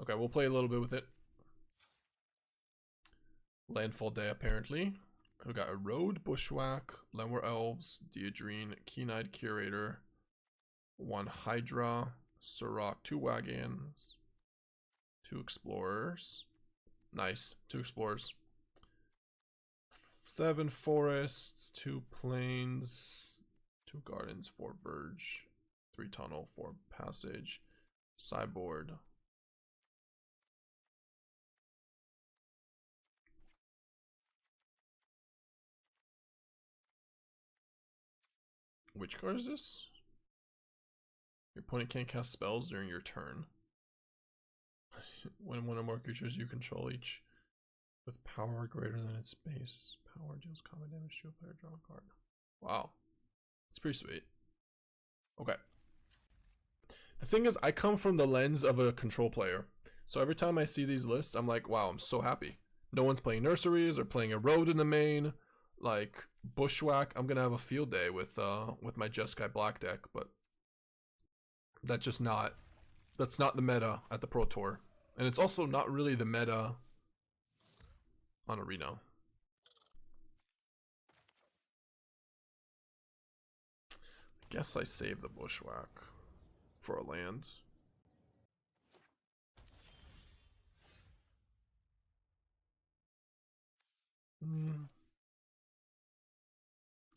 Okay, we'll play a little bit with it. Landfall day, apparently. We got Erode, Bushwhack, Llanowar Elves, Dyadrine, Keen-Eyed Curator, 1 Hydra, Surrak, 2 Wagons, 2 Explorers. Nice, 2 Explorers. 7 Forests, 2 Plains, 2 Gardens, 4 Verge, 3 Tunnel, 4 Passage, Sideboard. Which card is this? Your opponent can't cast spells during your turn. When one or more creatures you control each with power greater than its base power deals combat damage to a player, draw a card. Wow. It's pretty sweet. Okay. The thing is, I come from the lens of a control player. So every time I see these lists, I'm like, wow, I'm so happy. No one's playing nurseries or playing Erode in the main. Like Bushwhack, I'm gonna have a field day with my Jeskai Black deck, but that's not the meta at the Pro Tour. And it's also not really the meta on Arena. I guess I save the Bushwhack for a land.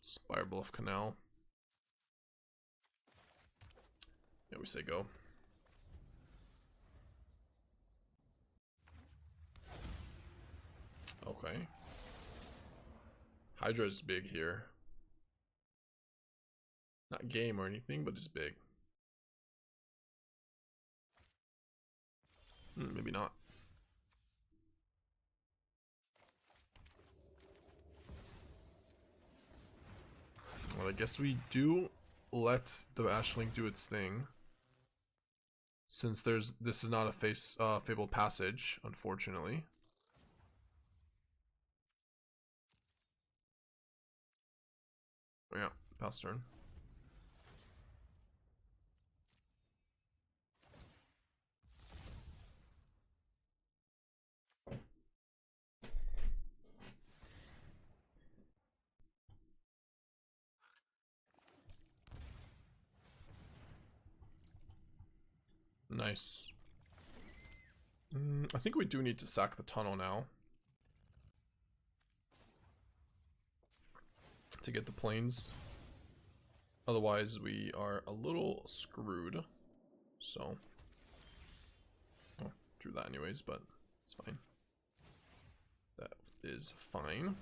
Spirebluff Canal. Yeah, we say go. Okay. Hydra is big here. Not game or anything, but it's big. Maybe not. Well, I guess we do let the Ashlink do its thing. Since this is not a Fabled Passage, unfortunately. Yeah, pass turn. Nice. I think we do need to sack the tunnel now to get the plains. Otherwise, we are a little screwed. So, oh, drew that anyways, but it's fine. That is fine.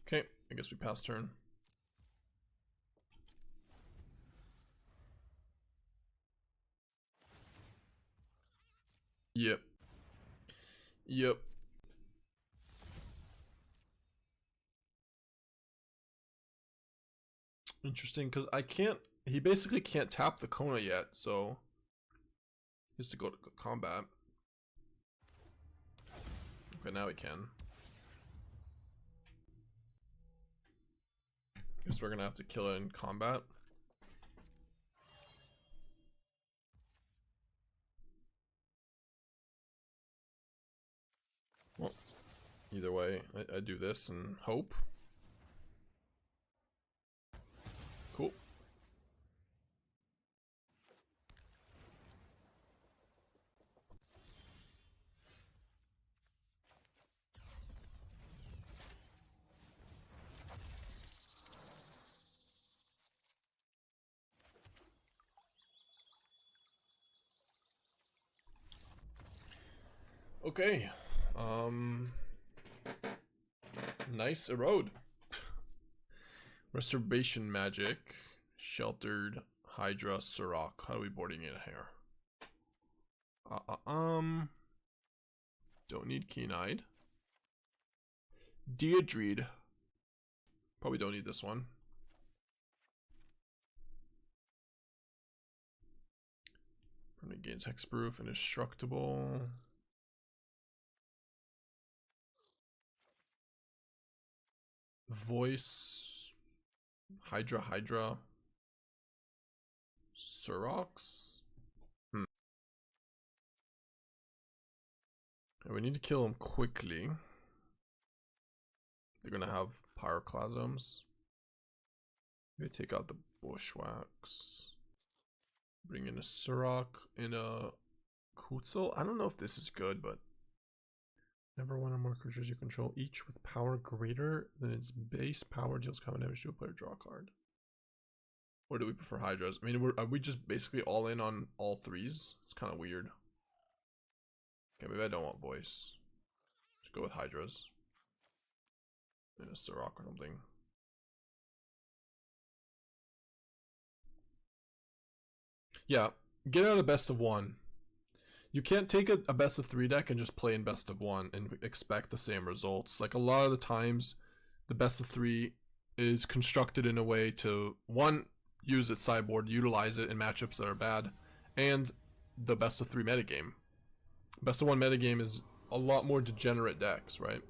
Okay, I guess we pass turn. Yep. Yep. Interesting, because I can't. He basically can't tap the Kona yet, so he has to go to combat. Okay, now he can. Guess we're gonna have to kill it in combat. Well, either way, I do this and hope. Cool. Okay. Nice Erode. Restoration Magic. Sheltered Hydra Surrak. How are we boarding it here? Don't need Keen-Eyed. Dyadrine. Probably don't need this one. Permanent gains hexproof and indestructible. Voice. Hydra. Surrak. We need to kill him quickly. They're gonna have pyroclasms. Maybe take out the Bushwhacks. Bring in a Surrak and a Kutzil. I don't know if this is good, but never one or more creatures you control, each with power greater than its base power, deals combat damage to a player, draw a card. Or do we prefer Hydras? I mean, are we just basically all in on all threes? It's kind of weird. Okay, maybe I don't want voice. Just go with Hydras. And a Surrak or something. Yeah, get out of best of one. You can't take a best of three deck and just play in best of one and expect the same results. Like, a lot of the times, the best of three is constructed in a way to, one, use its sideboard, utilize it in matchups that are bad, and the best of three metagame. Best of one metagame is a lot more degenerate decks, right?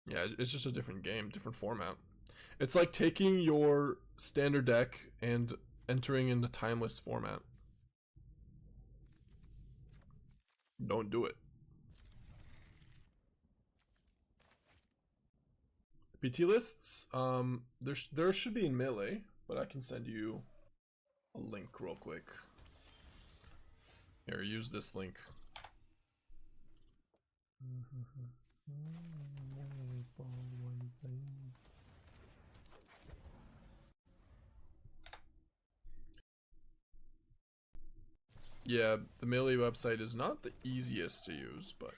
Yeah, it's just a different game, different format. It's like taking your standard deck and entering in the timeless format. Don't do it. BT lists, there should be in Melee, but I can send you a link real quick. Here, use this link. Yeah, the Melee website is not the easiest to use, but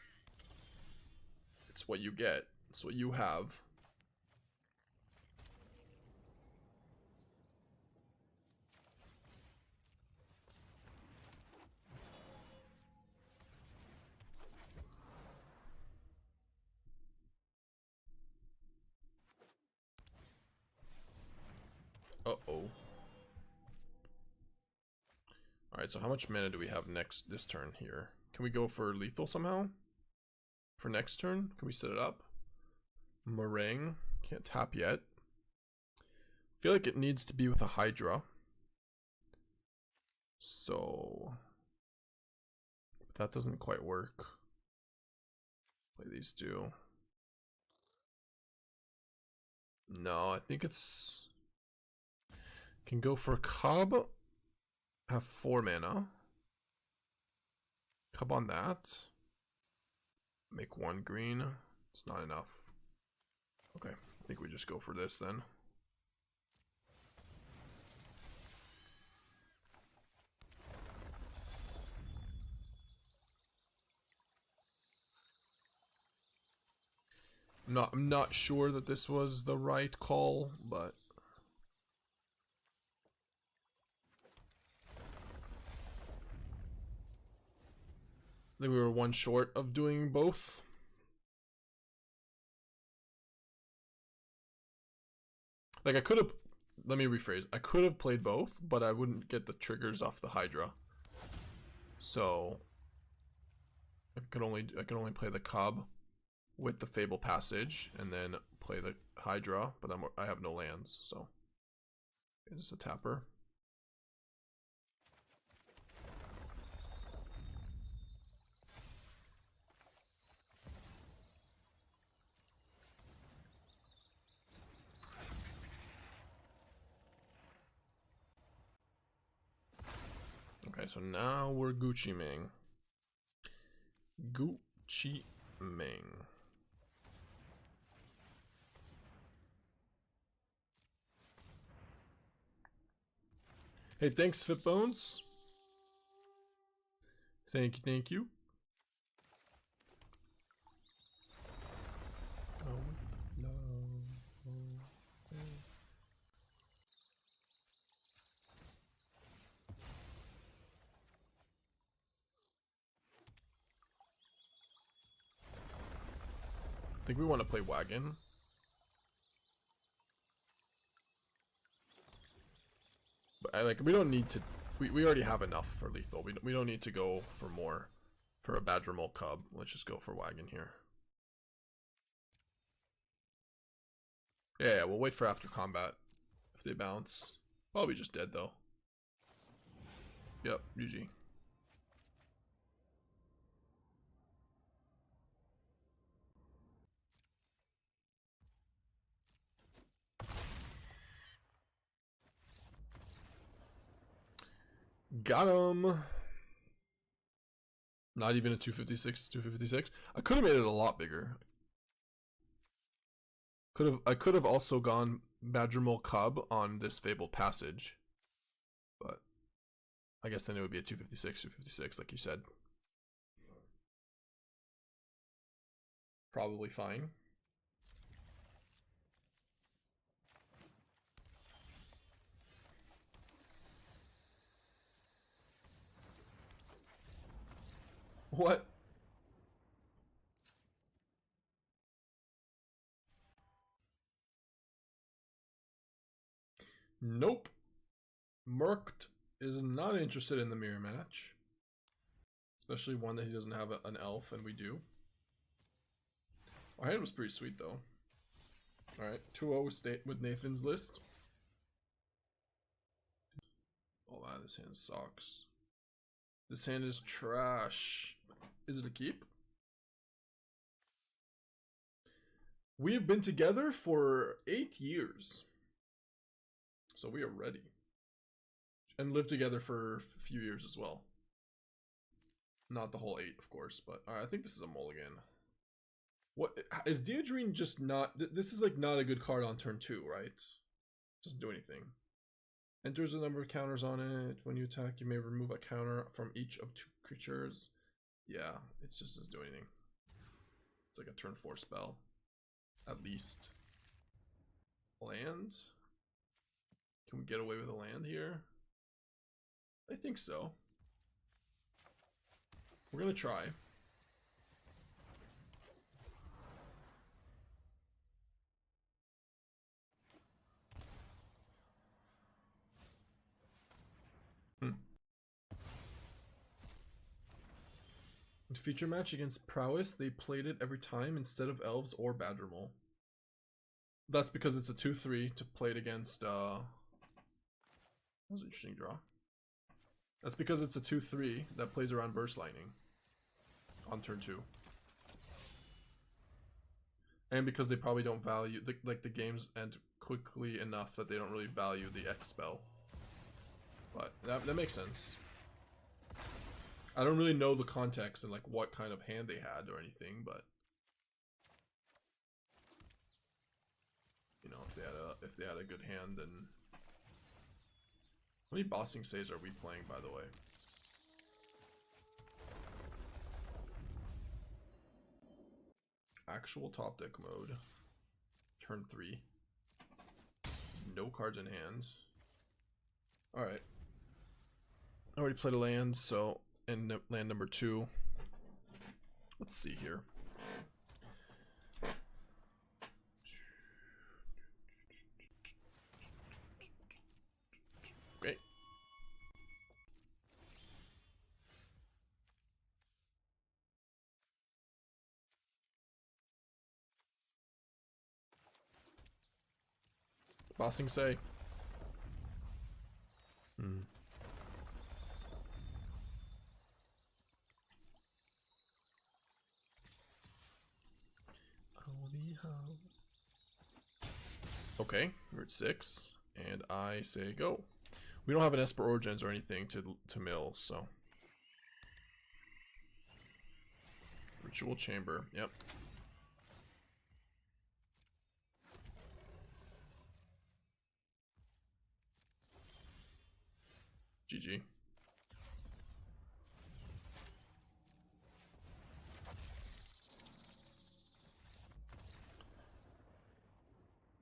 it's what you get. It's what you have. Uh-oh. Alright, so how much mana do we have this turn here? Can we go for lethal somehow? For next turn? Can we set it up? Meringue. Can't tap yet. I feel like it needs to be with a Hydra. So... that doesn't quite work. Play these two. No, I think it's... can go for Cub. Have 4 mana. Cub on that. Make 1 green. It's not enough. Okay, I think we just go for this then. I'm not sure that this was the right call, but I think we were one short of doing both. Like, I could have, let me rephrase, I could have played both, but I wouldn't get the triggers off the Hydra. So I could only play the Cub with the Fabled Passage and then play the Hydra, but I have no lands, so it's a tapper. Okay, so now we're Gucci Ming. Gucci Ming. Hey, thanks, Fitbones. Thank you, thank you. I think we want to play Wagon. But we don't need to. We already have enough for lethal. We don't need to go for more for a Badgermole Cub. Let's just go for Wagon here. Yeah, we'll wait for after combat if they bounce. Probably just dead though. Yep, GG. Got him. Not even a 256, 256. I could have made it a lot bigger. I could have also gone Badgermole Cub on this Fabled Passage. But I guess then it would be a 256, 256, like you said. Probably fine. What? Nope. Merked is not interested in the mirror match. Especially one that he doesn't have an elf, and we do. Our hand was pretty sweet, though. Alright, 2-0 with Nathan's list. Oh man, this hand sucks. This hand is trash. Is it a keep? We've been together for 8 years. So we are ready. And lived together for a few years as well. Not the whole 8, of course, but I think this is a mulligan. What is Dyadrine just not? This is like not a good card on turn 2, right? Doesn't do anything. Enters a number of counters on it. When you attack, you may remove a counter from each of 2 creatures. Yeah, it just doesn't do anything. It's like a turn 4 spell. At least. Land? Can we get away with a land here? I think so. We're gonna try. In feature match against Prowess, they played it every time instead of Elves or Badgermole. That's because it's a 2-3 to play it against, that was an interesting draw. That's because it's a 2-3 that plays around Burst Lightning on turn 2. And because they probably don't value, the games end quickly enough that they don't really value the X spell. But that makes sense. I don't really know the context and like what kind of hand they had or anything, but you know, if they had a good hand, then how many Bossing Says are we playing, by the way? Actual top deck mode. Turn 3. No cards in hand. Alright. I already played a land, so in land number 2. Let's see here. Okay. Bossing Say. Okay, we're at 6, and I say go. We don't have an Esper Origins or anything to mill, so. Ritual Chamber, yep. GG.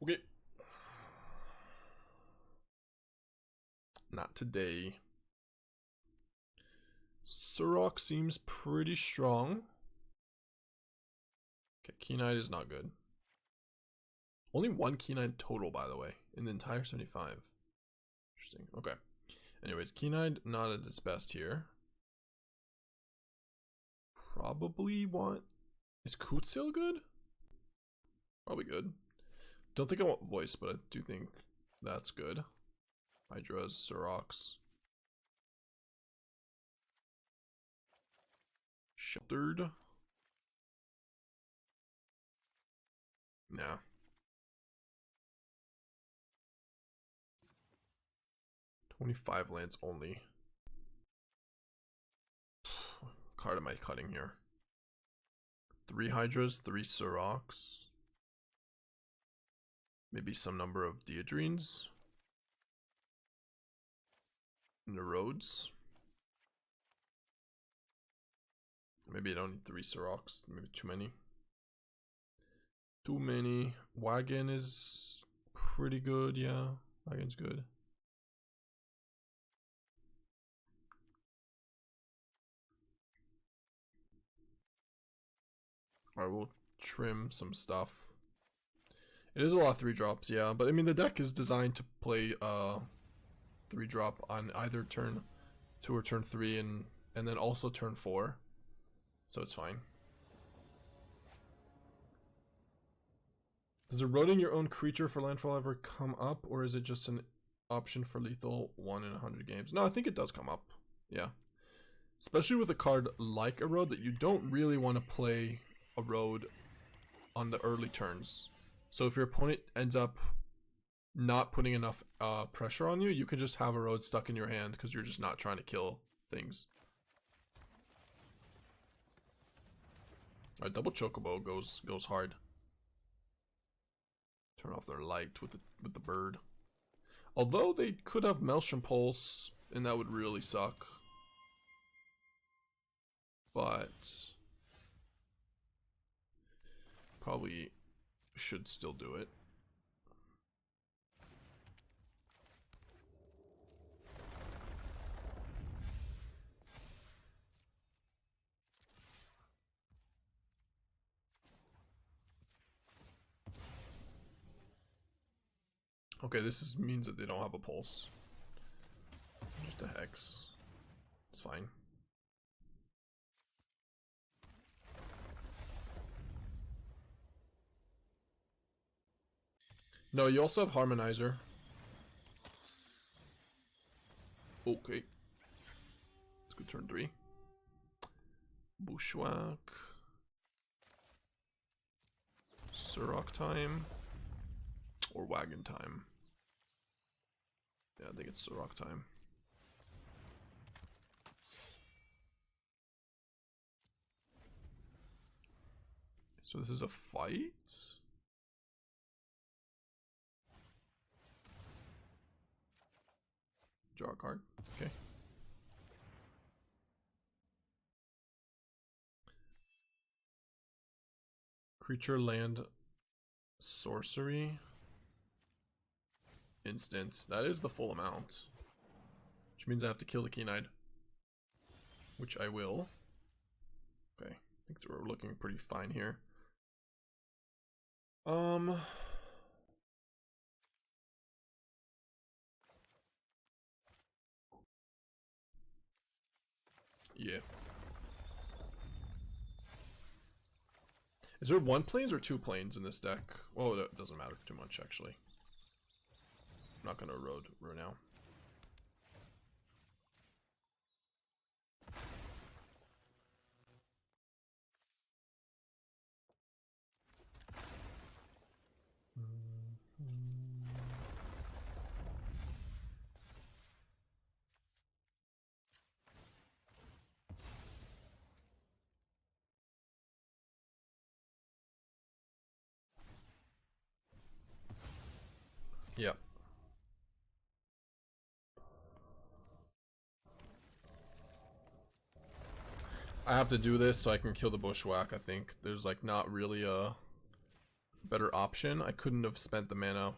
Okay. Not today. Surrak seems pretty strong. Okay, Keen-Eyed is not good. Only one Keen-Eyed total, by the way, in the entire 75. Interesting. Okay. Anyways, Keen-Eyed not at its best here. Probably want... Is Kutzil good? Probably good. Don't think I want voice, but I do think that's good. Hydras, Surraks. Sheltered. Nah. 25 lands only. What card am I cutting here? 3 Hydras, 3 Surraks. Maybe some number of Dyadrines. And Erodes. Maybe I don't need 3 Surraks. Maybe too many. Too many. Wagon is pretty good, yeah. Wagon's good. Alright, we'll trim some stuff. It is a lot of 3-drops, yeah, but I mean the deck is designed to play 3-drop on either turn 2 or turn 3 and then also turn 4. So it's fine. Does eroding your own creature for landfall ever come up, or is it just an option for lethal 1 in 100 games? No, I think it does come up. Yeah. Especially with a card like Erode that you don't really want to play Erode on the early turns. So if your opponent ends up not putting enough pressure on you, you can just have Erode stuck in your hand because you're just not trying to kill things. Alright, double Chocobo goes hard. Turn off their light with the bird. Although they could have Maelstrom Pulse, and that would really suck. But probably should still do it. Okay, this means that they don't have a pulse. Just a hex. It's fine. No, you also have Harmonizer. Okay. Let's go turn 3. Bushwhack. Surrak time. Or wagon time. Yeah, I think it's Surrak time. So this is a fight? Draw a card. Okay. Creature, land, sorcery. Instant. That is the full amount. Which means I have to kill the Keen-Eyed. Which I will. Okay. I think we're looking pretty fine here. Yeah. Is there 1 planes or 2 planes in this deck? Well, it doesn't matter too much, actually. I'm not gonna erode right now. Yep. I have to do this so I can kill the Bushwhack. I think there's like not really a better option. I couldn't have spent the mana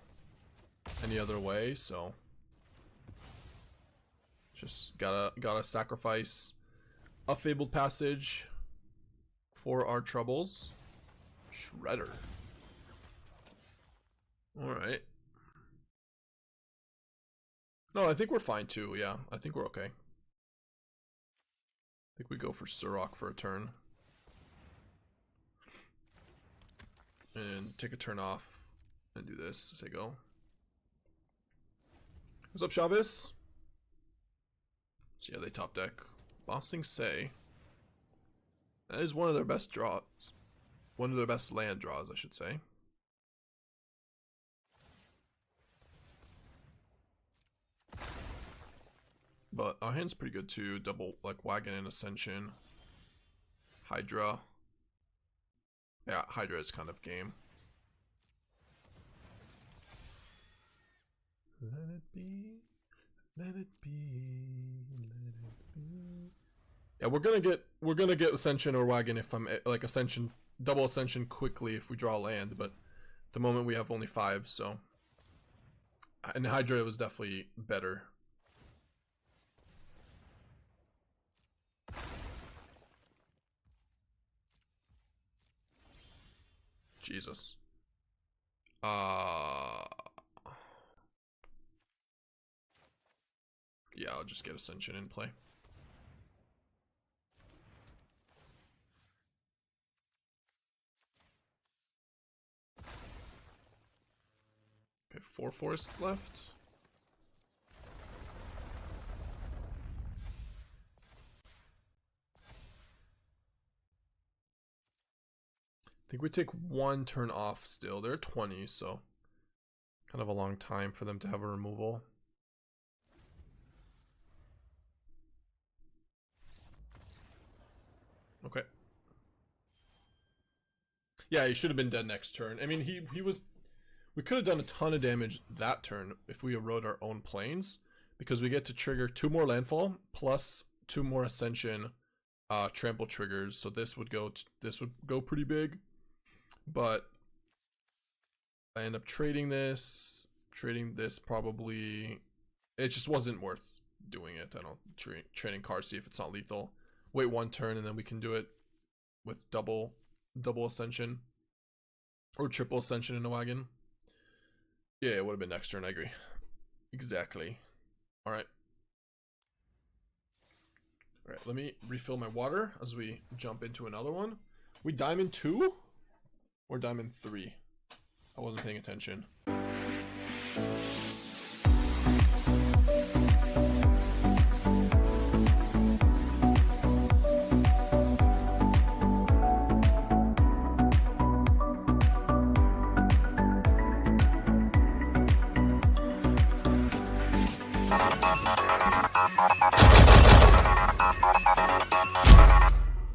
any other way, so just gotta sacrifice a Fabled Passage for our troubles. Shredder. Alright. No, I think we're fine too, yeah. I think we're okay. I think we go for Surrak for a turn. And take a turn off and do this as I go. What's up, Chavez? So yeah, they top deck. Bossing Say. That is one of their best draws. One of their best land draws, I should say. But our hand's pretty good too. Double, like, Wagon and Ascension. Hydra. Yeah, Hydra is kind of game. Let it be. Let it be. Let it be. Yeah, we're gonna get Ascension or Wagon if I'm like Ascension, double Ascension quickly if we draw land, but at the moment we have only 5, so. And Hydra was definitely better. Jesus. Yeah, I'll just get Ascension in play. Okay, 4 forests left. I think we take 1 turn off still. They're 20, so kind of a long time for them to have a removal. Okay. Yeah, he should have been dead next turn. I mean, he was. We could have done a ton of damage that turn if we erode our own planes, because we get to trigger 2 more landfall plus 2 more ascension trample triggers. So this would go pretty big. But I end up trading this probably. It just wasn't worth doing it. I don't trading cards, see if it's not lethal. Wait 1 turn and then we can do it with double ascension or triple ascension in a wagon. Yeah, it would have been next turn. I agree. Exactly. All right. All right. Let me refill my water as we jump into another one. We diamond 2 or diamond 3. I wasn't paying attention.